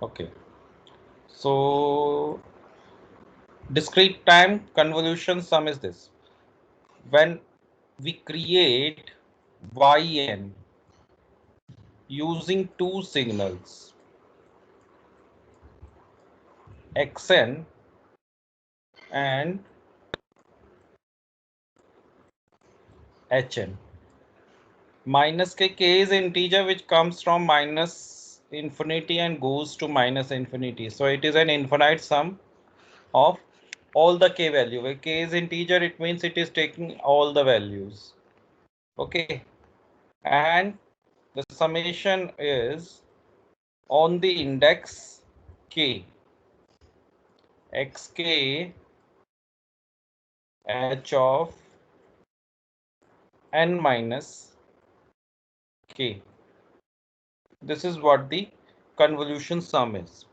Okay, so discrete time convolution sum is this: when we create yn using two signals xn and hn. Minus k is integer which comes from minus infinity and goes to minus infinity. So it is an infinite sum of all the k value. Where k is integer, it means it is taking all the values. Okay, and the summation is on the index k, xk h of n minus k. This is what the convolution sum is.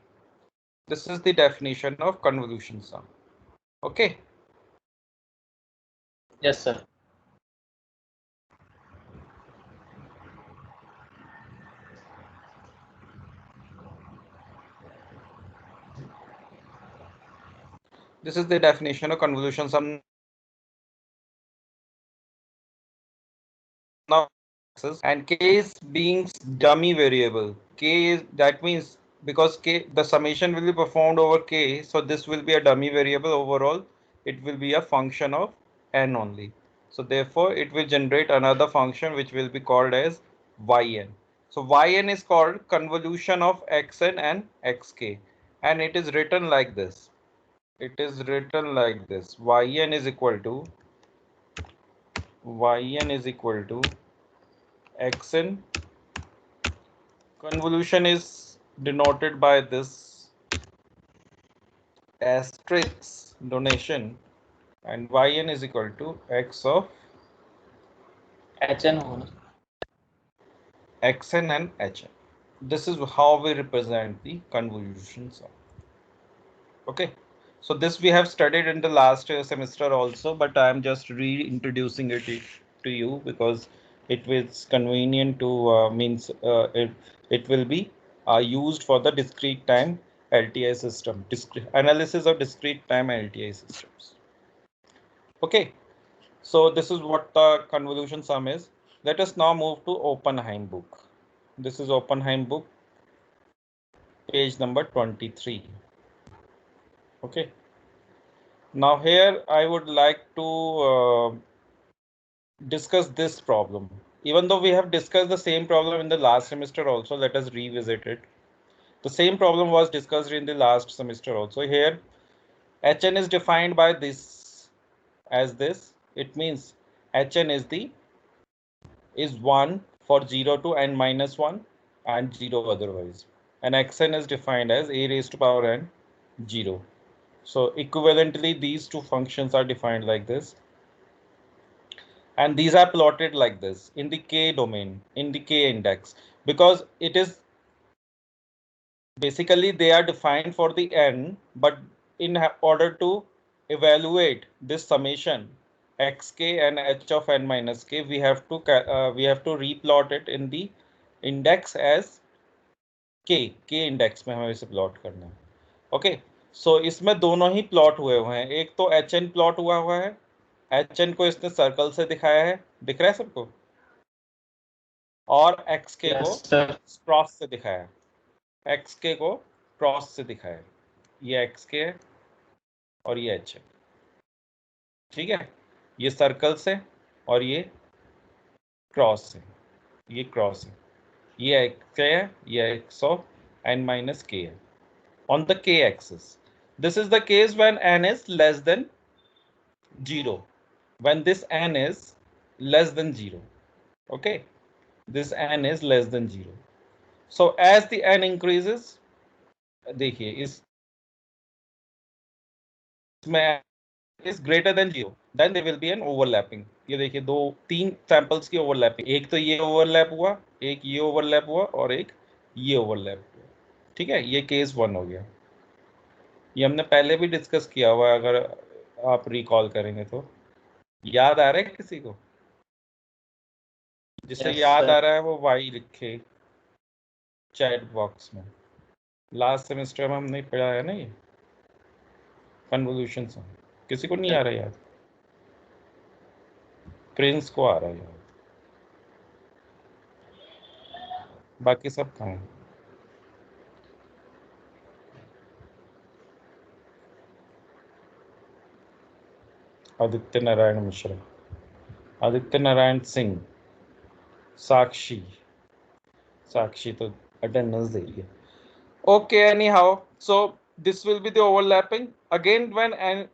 This is the definition of convolution sum. Okay. Yes, sir. This is the definition of convolution sum. Now, and k is being dummy variable. K is, that means because k, the summation will be performed over k, so this will be a dummy variable. Overall it will be a function of n only. So therefore it will generate another function which will be called as yn. So yn is called convolution of xn and xk, and it is written like this. It is written like this: yn is equal to xn. Convolution is denoted by this asterisk donation, and yn is equal to x of HN होगा ना? xn and hn. This is how we represent the convolution sum. Okay, so this we have studied in the last semester also, but I am just reintroducing it to you because it was convenient to it will be used for the discrete time LTI system, analysis of discrete time LTI systems. Okay, so this is what the convolution sum is. Let us now move to Oppenheim book. This is Oppenheim book, page number 23. Okay. Now here I would like to discuss this problem. Even though we have discussed the same problem in the last semester also, let us revisit it. The same problem was discussed in the last semester also. Here Hn is defined by this as this. It means Hn is 1 for 0 to n minus 1 and 0 otherwise. And Xn is defined as a raised to power n 0. So equivalently these two functions are defined like this. And these are plotted like this in the k domain, in the k index, because it is basically they are defined for the n, but in order to evaluate this summation xk and h of n minus k, we have to replot it in the index as k index में हमें इसे plot करना है. Okay, सो इसमें दोनों ही plot हुए हैं. एक तो hn प्लॉट हुआ है, hn को इसने सर्कल से दिखाया है, दिख रहा है सबको, और xk को क्रॉस से दिखाया, xk को क्रॉस से दिखाया. ये xk है और ये h है. ठीक है, ये सर्कल से और ये क्रॉस से, ये क्रॉस है, ये x है, ये x of n minus k है on the k axis. This is the case when n is less than 0, when this n is less than 0. Okay, this n is less than 0. So as the n increases, देखिए इसमें is greater than 0, then there will be an overlapping. ये देखिए दो तीन samples की overlapping, एक तो ये ओवरलैप हुआ, एक ये ओवरलैप हुआ और एक ये ओवरलैप हुआ. ठीक है, ये केस 1 हो गया. ये हमने पहले भी डिस्कस किया हुआ है, अगर आप रिकॉल करेंगे तो. याद आ रहा है किसी को? जिसे याद आ रहा है वो वाई लिखे चैट बॉक्स में. लास्ट सेमेस्टर में हमने पढ़ाया ना ये कन्वोल्यूशन सम। किसी को नहीं आ रहा याद? प्रिंस को आ रहा है याद, बाकी सब कहाँ हैं? आदित्य नारायण मिश्रा, आदित्य नारायण सिंह, साक्षी, साक्षी तो अटेंडेंस दे रही है। Okay, anyhow, so this will be the overlapping. Again, when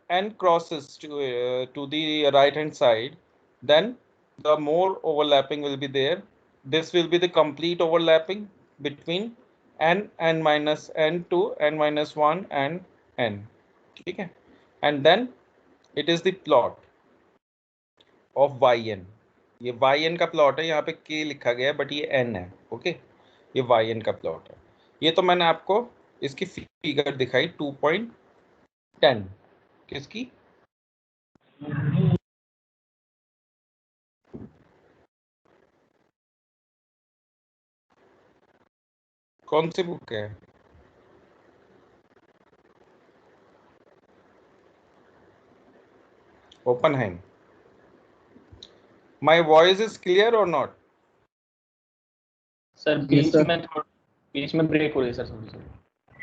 n crosses to the right hand side, then the more overlapping will be there. This will be the complete overlapping between n minus n2, n minus 1 and n. ठीक है? And then it is the plot of yn. ये yn का plot है, यहाँ पे k लिखा गया है बट ये n है. ओके, ये yn का प्लॉट है. ये तो मैंने आपको इसकी फिगर दिखाई 2.10 किसकी, कौन सी बुक है? ओपनहाइम. माय वॉइस इज क्लियर और नॉट? सर बीच में ब्रेक हो रही है सर थोड़ी सी.